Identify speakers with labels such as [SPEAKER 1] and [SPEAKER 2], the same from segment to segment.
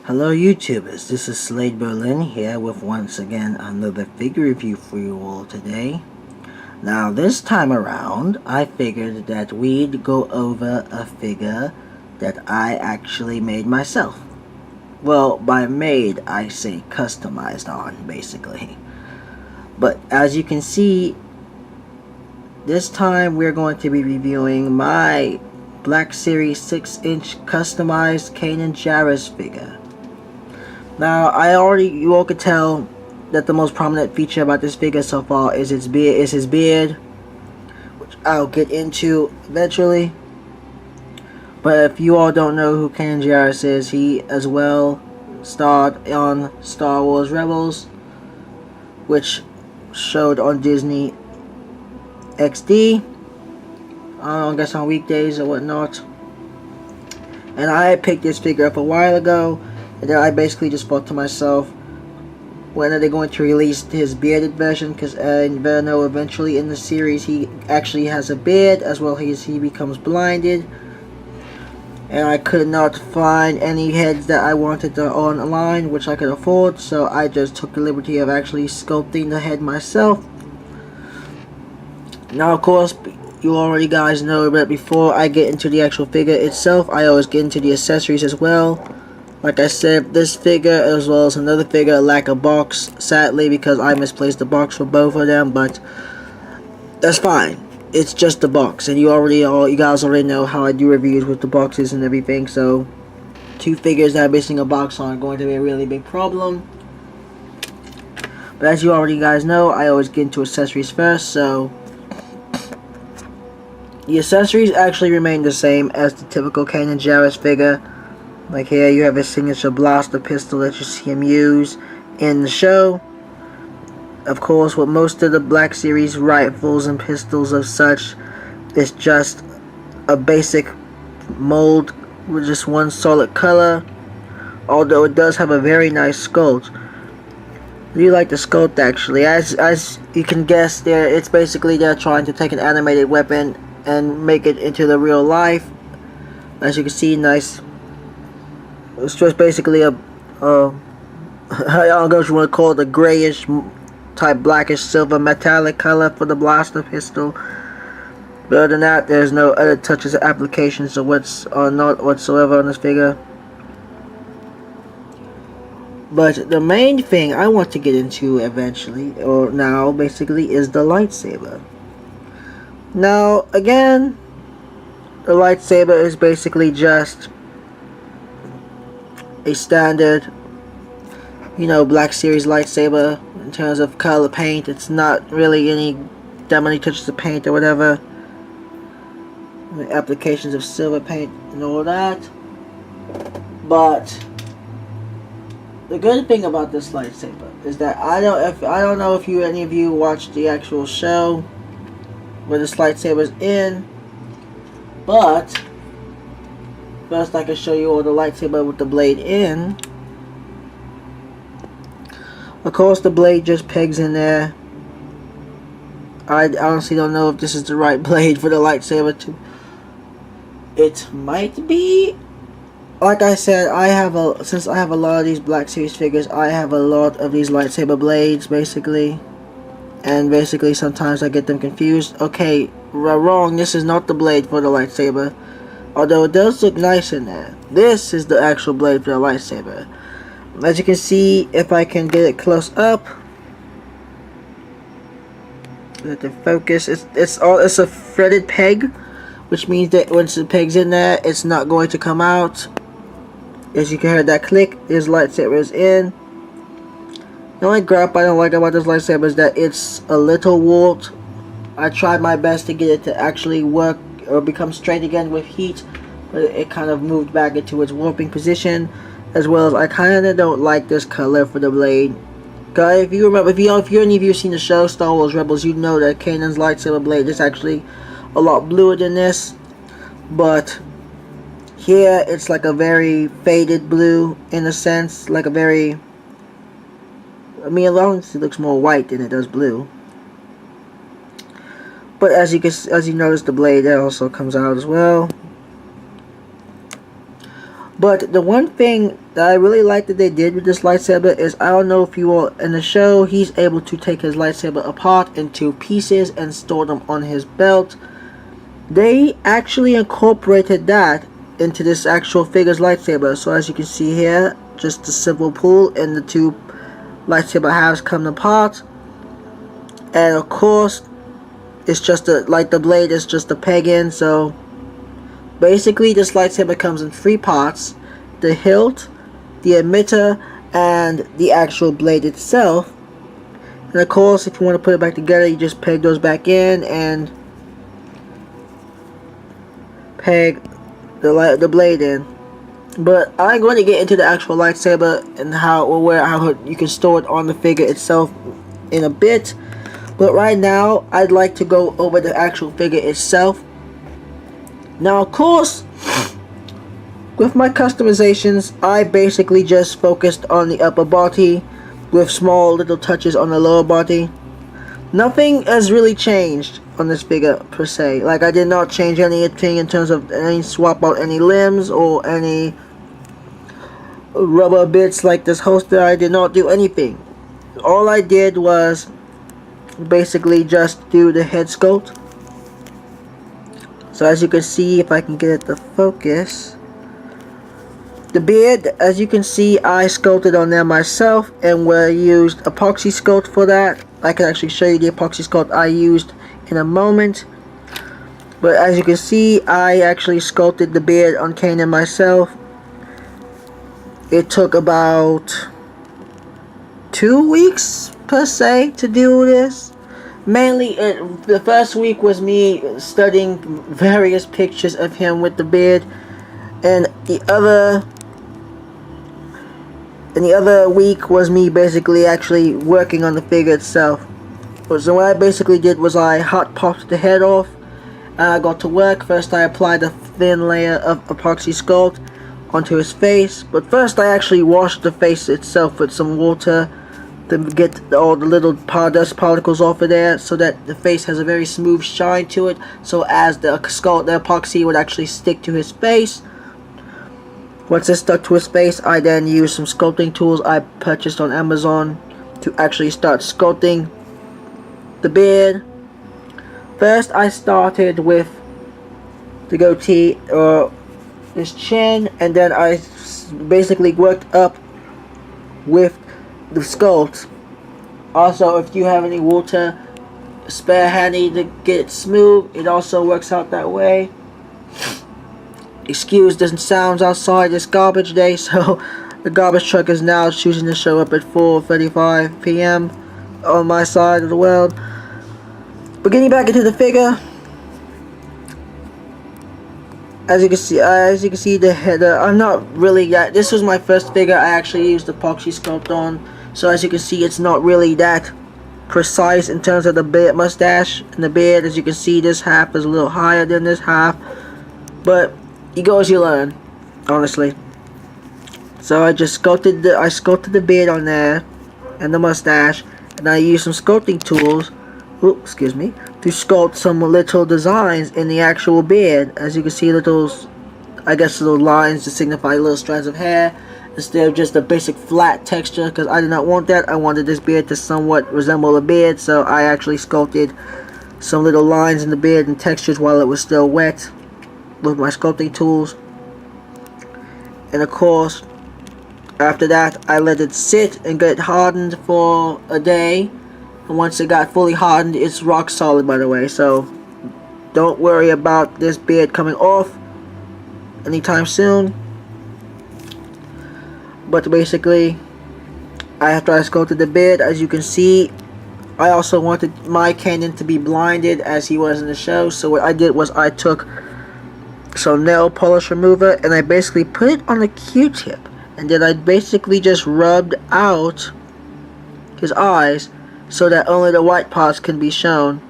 [SPEAKER 1] Hello YouTubers, this is Slade Berlin here with once again another figure review for you all today. Now this time around, I figured that we'd go over a figure that I actually made myself. Well, by made, I say customized on, basically. But as you can see, this time we're going to be reviewing my Black Series 6-inch customized Kanan Jarrus figure. Now, you all could tell that the most prominent feature about this figure so far is his beard, which I'll get into eventually. But if you all don't know who Kanan Jarrus is, he as well starred on Star Wars Rebels, which showed on Disney XD, I guess on weekdays or whatnot. And I picked this figure up a while ago. And then I basically just thought to myself, when are they going to release his bearded version? Because I know eventually in the series he actually has a beard, as well as he becomes blinded. And I could not find any heads that I wanted online, which I could afford, so I just took the liberty of actually sculpting the head myself. Now, of course, you already guys know that before I get into the actual figure itself, I always get into the accessories as well. Like I said, this figure as well as another figure lack a box, sadly, because I misplaced the box for both of them, but that's fine. It's just the box, and you guys already know how I do reviews with the boxes and everything, so two figures that are missing a box aren't going to be a really big problem. But as you already guys know, I always get into accessories first, so the accessories actually remain the same as the typical Kanan Jarrus figure. Like here you have his signature blaster pistol that you see him use in the show. Of course, with most of the Black Series rifles and pistols of such, it's just a basic mold with just one solid color. Although it does have a very nice sculpt. I do like the sculpt actually. As you can guess there, it's basically they're trying to take an animated weapon and make it into the real life. As you can see, nice. It's just basically I don't know if you want to call it a grayish type blackish silver metallic color for the blaster pistol. But other than that, there's no other touches or applications or not whatsoever on this figure. But the main thing I want to get into eventually, or now basically, is the lightsaber. Now again, the lightsaber is basically just a standard, Black Series lightsaber in terms of color paint. It's not really any that many touches of paint or whatever. The applications of silver paint and all that. But the good thing about this lightsaber is that I don't know if any of you watched the actual show where this lightsaber's in, but first, I can show you all the lightsaber with the blade in. Of course, the blade just pegs in there. I honestly don't know if this is the right blade for the lightsaber too. It might be. Like I said, since I have a lot of these Black Series figures, I have a lot of these lightsaber blades, basically. And basically, sometimes I get them confused. Okay, wrong. This is not the blade for the lightsaber. Although it does look nice in there. This is the actual blade for the lightsaber. As you can see, if I can get it close up, let it focus. It's a threaded peg, which means that once the peg's in there, it's not going to come out. As you can hear that click, this lightsaber is in. The only gripe I don't like about this lightsaber is that it's a little warped. I tried my best to get it to actually work or become straight again with heat, but it kind of moved back into its warping position, as well as I kind of don't like this color for the blade. Cause if you remember, if any of you have seen the show Star Wars Rebels, you know that Kanan's lightsaber blade is actually a lot bluer than this, but here it's like a very faded blue in a sense, like a very, it looks more white than it does blue. But as you notice, the blade also comes out as well. But the one thing that I really like that they did with this lightsaber is, I don't know if you all in the show, he's able to take his lightsaber apart into pieces and store them on his belt. They actually incorporated that into this actual figure's lightsaber. So as you can see here, just a simple pull and the two lightsaber halves come apart. And of course, it's just like the blade is just a peg in. So basically this lightsaber comes in three parts: the hilt, the emitter, and the actual blade itself. And of course, if you want to put it back together, you just peg those back in and peg the blade in. But I'm going to get into the actual lightsaber and how you can store it on the figure itself in a bit. But right now, I'd like to go over the actual figure itself. Now, of course, with my customizations, I basically just focused on the upper body with small little touches on the lower body. Nothing has really changed on this figure per se. Like, I did not change anything in terms of any swap out any limbs or any rubber bits like this holster. I did not do anything. All I did was basically just do the head sculpt. So as you can see, if I can get it to focus, the beard, as you can see, I sculpted on there myself, and we used epoxy sculpt for that. I can actually show you the epoxy sculpt I used in a moment. But as you can see, I actually sculpted the beard on Kanan myself. It took about 2 weeks per se to do this. Mainly, the first week was me studying various pictures of him with the beard, and the other week was me basically actually working on the figure itself. So what I basically did was I hot popped the head off, and I got to work. First I applied a thin layer of epoxy sculpt onto his face, but first I actually washed the face itself with some water to get all the little dust particles off of there, so that the face has a very smooth shine to it, so as the epoxy would actually stick to his face. Once it stuck to his face, I then used some sculpting tools I purchased on Amazon to actually start sculpting the beard. First I started with the goatee or his chin, and then I basically worked up with the sculpt. Also, if you have any water spare handy to get it smooth, it also works out that way. Excuse the sounds outside, it's garbage day, so the garbage truck is now choosing to show up at 4:35 p.m. on my side of the world. But getting back into the figure, as you can see, the head. I'm not really that. This was my first figure I actually used the epoxy sculpt on, so as you can see, it's not really that precise in terms of the beard, mustache, and the beard. As you can see, this half is a little higher than this half, but you go as you learn, honestly. So I just sculpted the beard on there and the mustache, and I used some sculpting tools, excuse me, to sculpt some little designs in the actual beard. As you can see, little lines to signify little strands of hair instead of just a basic flat texture, because I did not want that. I wanted this beard to somewhat resemble a beard, so I actually sculpted some little lines in the beard and textures while it was still wet with my sculpting tools. And of course, after that, I let it sit and get hardened for a day. And once it got fully hardened, it's rock solid, by the way, so don't worry about this beard coming off anytime soon. But basically, after I sculpted the beard, as you can see, I also wanted my Kanan to be blinded as he was in the show. So what I did was I took some nail polish remover and I basically put it on a Q-tip, and then I basically just rubbed out his eyes so that only the white parts can be shown.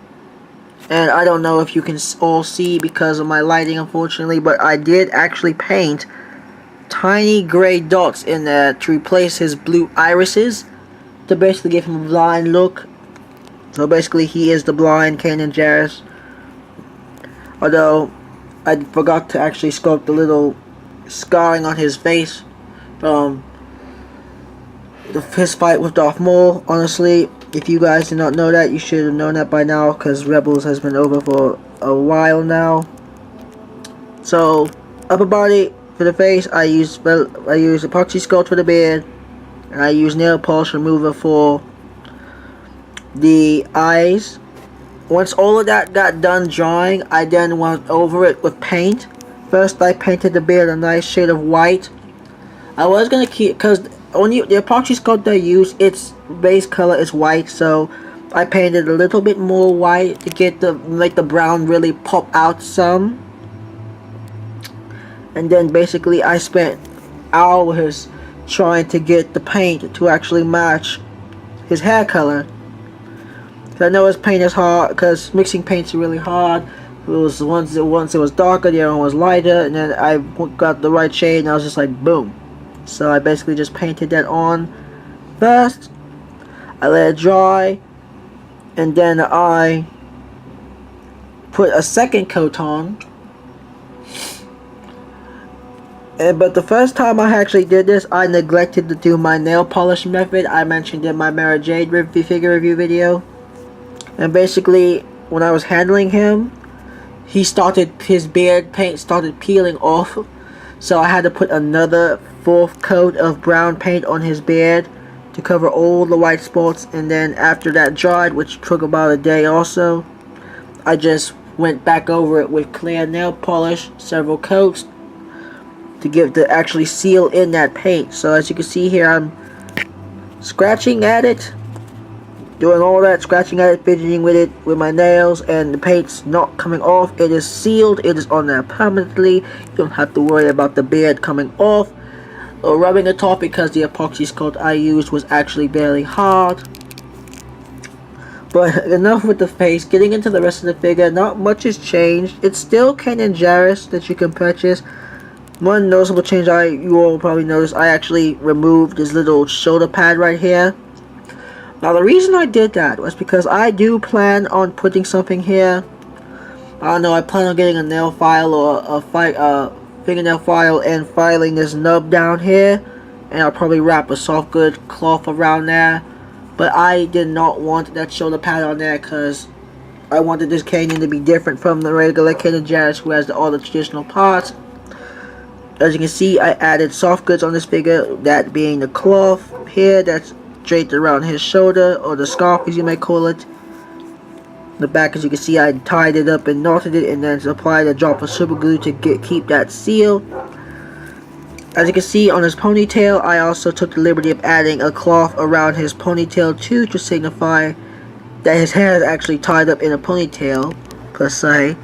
[SPEAKER 1] And I don't know if you can all see because of my lighting, unfortunately, but I did actually paint tiny gray dots in there to replace his blue irises, to basically give him a blind look. So basically he is the blind Kanan Jarrus. Although I forgot to actually sculpt the little scarring on his face from his fight with Darth Maul. Honestly, if you guys did not know that, you should have known that by now, because Rebels has been over for a while now. So, upper body for the face, I use epoxy sculpt for the beard, and I use nail polish remover for the eyes. Once all of that got done drawing, I then went over it with paint. First, I painted the beard a nice shade of white. I was gonna keep, because the epoxy sculpt I use, its base color is white, so I painted a little bit more white to make the brown really pop out some. And then basically I spent hours trying to get the paint to actually match his hair color. I know his paint is hard, because mixing paints are really hard. It was once it was darker, the other one was lighter, and then I got the right shade, and I was just like, boom. So I basically just painted that on first. I let it dry, and then I put a second coat on. But the first time I actually did this, I neglected to do my nail polish method. I mentioned in my Mara Jade figure review video. And basically, when I was handling him, his beard paint started peeling off. So I had to put another 4th coat of brown paint on his beard to cover all the white spots. And then after that dried, which took about a day also, I just went back over it with clear nail polish, several coats, to actually seal in that paint. So as you can see here, I'm scratching at it, doing all that, scratching at it, fidgeting with it with my nails, and the paint's not coming off. It is sealed, it is on there permanently. You don't have to worry about the beard coming off or rubbing it off, because the epoxy sculpt I used was actually barely hard. But enough with the face. Getting into the rest of the figure, not much has changed. It's still Kanan Jarrus that you can purchase. One noticeable change you all probably noticed, I actually removed this little shoulder pad right here. Now the reason I did that was because I do plan on putting something here. I don't know, I plan on getting a nail file or a fingernail file and filing this nub down here. And I'll probably wrap a soft good cloth around there. But I did not want that shoulder pad on there, because I wanted this Kanan to be different from the regular Kanan Jarrus, who has all the traditional parts. As you can see, I added soft goods on this figure, that being the cloth here that's draped around his shoulder, or the scarf as you may call it. The back, as you can see, I tied it up and knotted it, and then applied a drop of super glue to keep that sealed. As you can see on his ponytail, I also took the liberty of adding a cloth around his ponytail too, to signify that his hair is actually tied up in a ponytail, per se.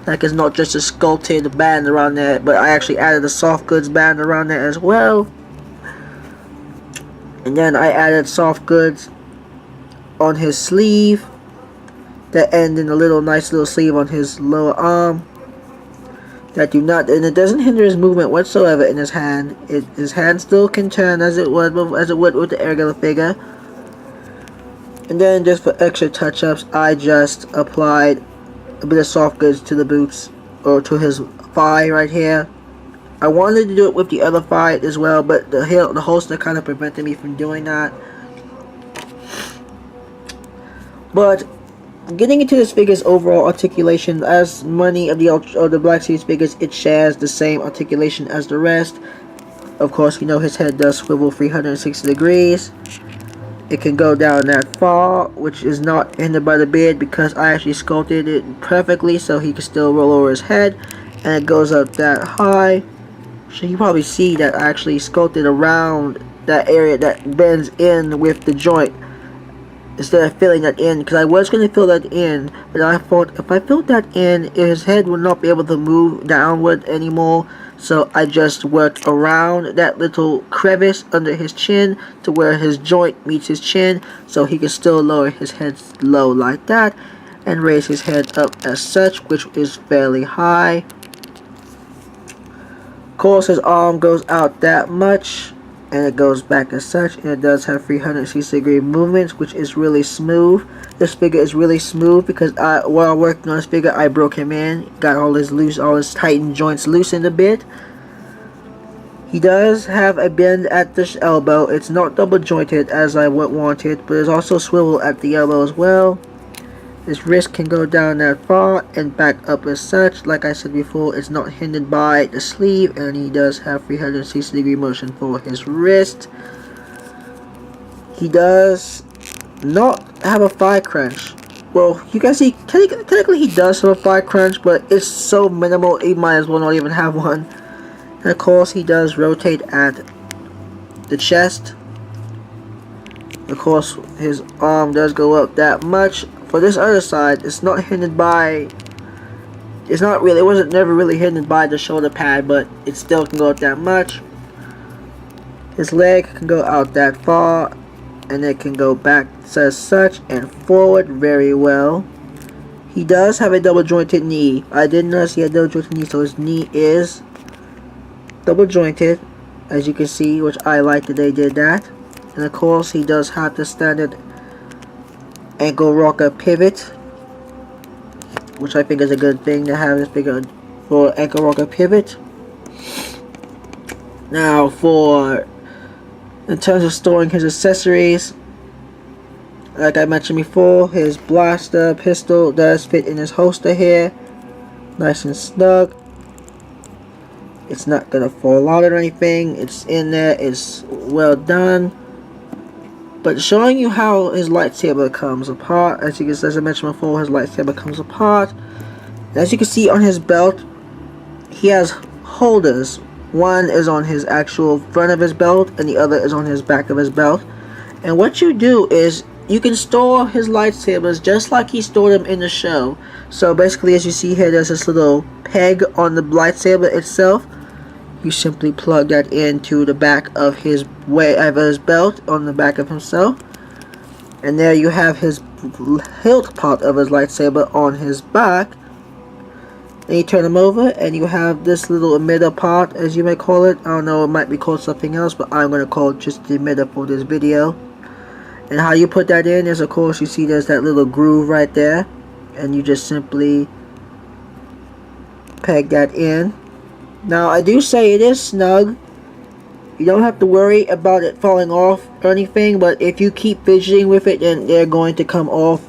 [SPEAKER 1] Like, it's not just a sculpted band around there, but I actually added a soft goods band around there as well. And then I added soft goods on his sleeve that end in a nice little sleeve on his lower arm. That and it doesn't hinder his movement whatsoever in his hand. His hand still can turn as it would with the regular figure. And then just for extra touch-ups, I just applied a bit of soft goods to the boots, or to his thigh right here. I wanted to do it with the other thigh as well, but the holster kind of prevented me from doing that. But getting into this figure's overall articulation, as many of the Black Series figures, it shares the same articulation as the rest. Of course, you know his head does swivel 360 degrees. It can go down that far, which is not hindered by the beard, because I actually sculpted it perfectly so he can still roll over his head. And it goes up that high. So you probably see that I actually sculpted around that area that bends in with the joint, instead of filling that in, because I was going to fill that in, but I thought if I filled that in, his head would not be able to move downward anymore. So I just worked around that little crevice under his chin to where his joint meets his chin, so he can still lower his head low like that and raise his head up as such, which is fairly high. Of course, his arm goes out that much, and it goes back as such, and it does have 360-degree movements, which is really smooth. This figure is really smooth because while working on this figure, I broke him in, got all his tightened joints loosened a bit. He does have a bend at the elbow. It's not double jointed as I would want it, but there's also swivel at the elbow as well. His wrist can go down that far and back up as such. Like I said before, it's not hindered by the sleeve, and he does have 360-degree motion for his wrist. He does not have a thigh crunch. Well, you guys see, technically he does have a thigh crunch, but it's so minimal, he might as well not even have one. And of course, he does rotate at the chest. Of course, his arm does go up that much. For this other side, it's not hindered by... it wasn't never really hindered by the shoulder pad, but it still can go up that much. His leg can go out that far, and it can go back as such and forward very well. He does have a double jointed knee. I did notice he had double jointed knee, so his knee is double jointed, as you can see, which I like that they did that. And of course, he does have the standard ankle rocker pivot, which I think is a good thing to have this bigger for ankle rocker pivot. Now, in terms of storing his accessories, like I mentioned before, his blaster pistol does fit in his holster here, nice and snug. It's not gonna fall out or anything. It's in there. It's well done. But showing you how his lightsaber comes apart, as I mentioned before, his lightsaber comes apart. As you can see on his belt, he has holders. One is on his actual front of his belt, and the other is on his back of his belt. And what you do is you can store his lightsabers just like he stored them in the show. So basically, as you see here, there's this little peg on the lightsaber itself. You simply plug that into the back of his belt on the back of himself, and there you have his hilt part of his lightsaber on his back. And you turn him over, and you have this little emitter part, as you may call it. I don't know, it might be called something else, but I'm going to call it just the emitter for this video. And how you put that in is, of course, you see there's that little groove right there, and you just simply peg that in. Now, I do say it is snug. You don't have to worry about it falling off or anything, but if you keep fidgeting with it, then they're going to come off.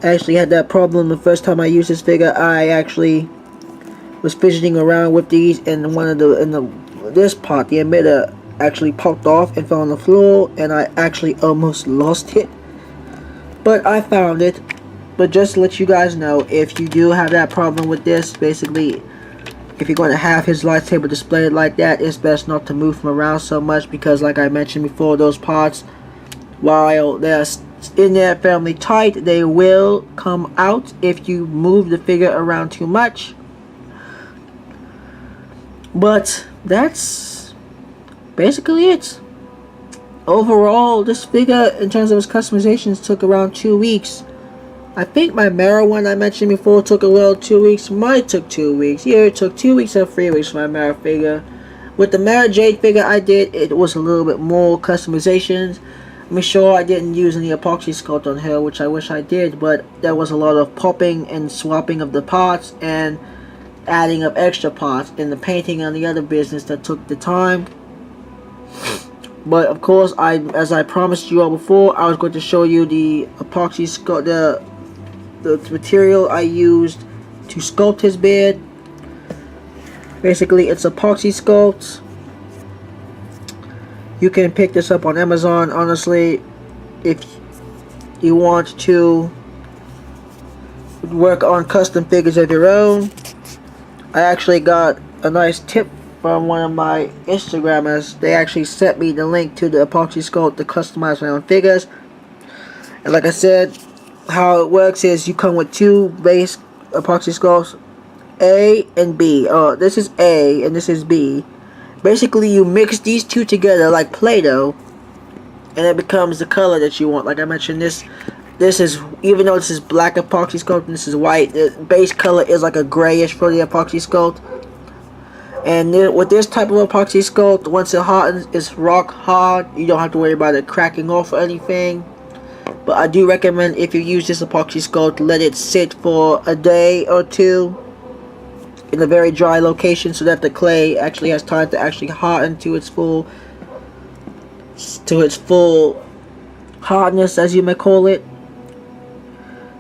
[SPEAKER 1] I actually had that problem the first time I used this figure. I actually was fidgeting around with these, and this part, the emitter, actually popped off and fell on the floor, and I actually almost lost it. But I found it. But just to let you guys know, if you do have that problem with this, basically, if you're going to have his lightsaber displayed like that, it's best not to move him around so much, because like I mentioned before, those parts, while they're in there fairly tight, they will come out if you move the figure around too much. But that's basically it. Overall, this figure, in terms of its customizations, took around 2 weeks. I think my Mara one I mentioned before took around 2 weeks. Mine took 2 weeks. Yeah, it took 2 weeks or 3 weeks for my Mara figure. With the Mara Jade figure I did, it was a little bit more customizations. I'm sure I didn't use any epoxy sculpt on her, which I wish I did, but there was a lot of popping and swapping of the parts and adding of extra parts, and the painting and the other business that took the time. But of course, as I promised you all before, I was going to show you the epoxy sculpt, the material I used to sculpt his beard. Basically, it's epoxy sculpt. You can pick this up on Amazon, honestly, if you want to work on custom figures of your own. I actually got a nice tip from one of my Instagrammers. They actually sent me the link to the epoxy sculpt to customize my own figures. And like I said, how it works is you come with two base epoxy sculpts, A and B. This is A and this is B. Basically, you mix these two together like Play-Doh, and it becomes the color that you want. Like I mentioned, this is, even though this is black epoxy sculpt and this is white, the base color is like a grayish for the epoxy sculpt. And with this type of epoxy sculpt, once it hardens, it's rock hard. You don't have to worry about it cracking off or anything. But I do recommend, if you use this epoxy sculpt, let it sit for a day or two. in a very dry location so that the clay actually has time to actually harden to its full hardness, as you may call it.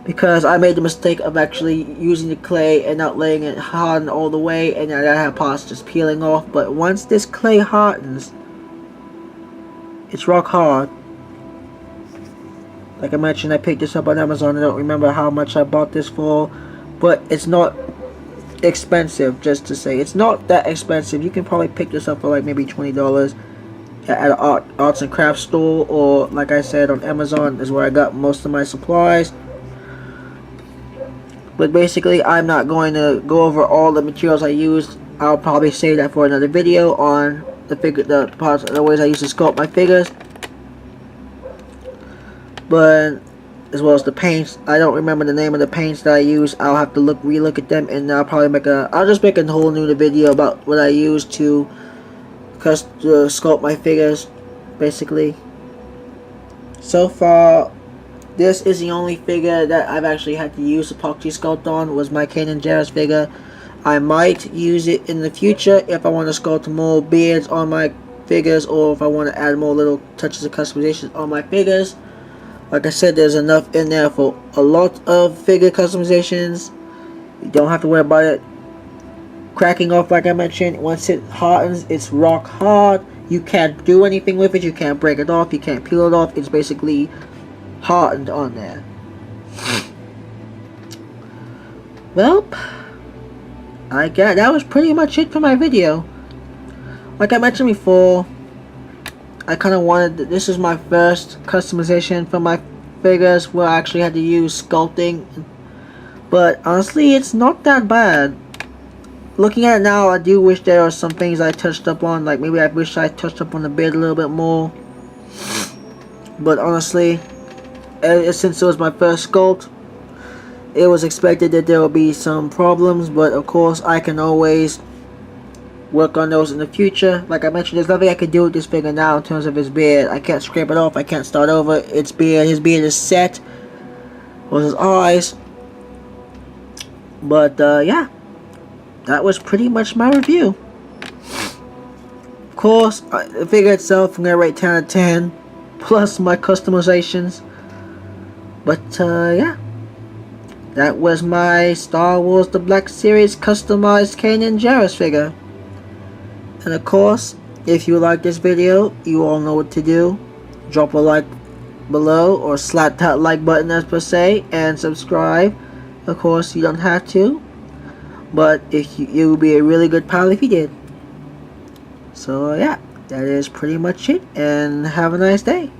[SPEAKER 1] Because I made the mistake of actually using the clay and not letting it harden all the way, and I have parts just peeling off. But once this clay hardens, it's rock hard. Like I mentioned, I picked this up on Amazon. I don't remember how much I bought this for, but it's not expensive. Just to say, it's not that expensive. You can probably pick this up for like maybe $20 at an arts and crafts store, or like I said, on Amazon is where I got most of my supplies. But basically, I'm not going to go over all the materials I used. I'll probably save that for another video on the parts, the ways I used to sculpt my figures. But as well as the paints, I don't remember the name of the paints that I use. I'll have to relook at them, and I'll probably I'll just make a whole new video about what I used to sculpt my figures, basically. So far, this is the only figure that I've actually had to use epoxy sculpt on, was my Kanan Jarrus figure. I might use it in the future if I want to sculpt more beards on my figures, or if I want to add more little touches of customization on my figures. Like I said, there's enough in there for a lot of figure customizations. You don't have to worry about it cracking off, like I mentioned. Once it hardens, it's rock hard. You can't do anything with it. You can't break it off. You can't peel it off. It's basically hardened on there. Well, I guess that was pretty much it for my video. Like I mentioned before, I kind of wanted, this is my first customization for my figures where I actually had to use sculpting, but honestly, it's not that bad. Looking at it now, I do wish there are some things I touched up on, like maybe I wish I touched up on the beard a little bit more. But honestly, since it was my first sculpt, it was expected that there will be some problems, but of course I can always work on those in the future. Like I mentioned, there's nothing I can do with this figure now in terms of his beard. I can't scrape it off. I can't start over. His beard is set, or his eyes. But yeah, that was pretty much my review. Of course, the figure itself, I'm gonna rate 10 out of 10, plus my customizations. But yeah, that was my Star Wars The Black Series customized Kanan Jarrus figure. And of course, if you like this video, you all know what to do. Drop a like below, or slap that like button as per se, and subscribe. Of course, you don't have to, but if it would be a really good pal if you did. So yeah, that is pretty much it, and have a nice day.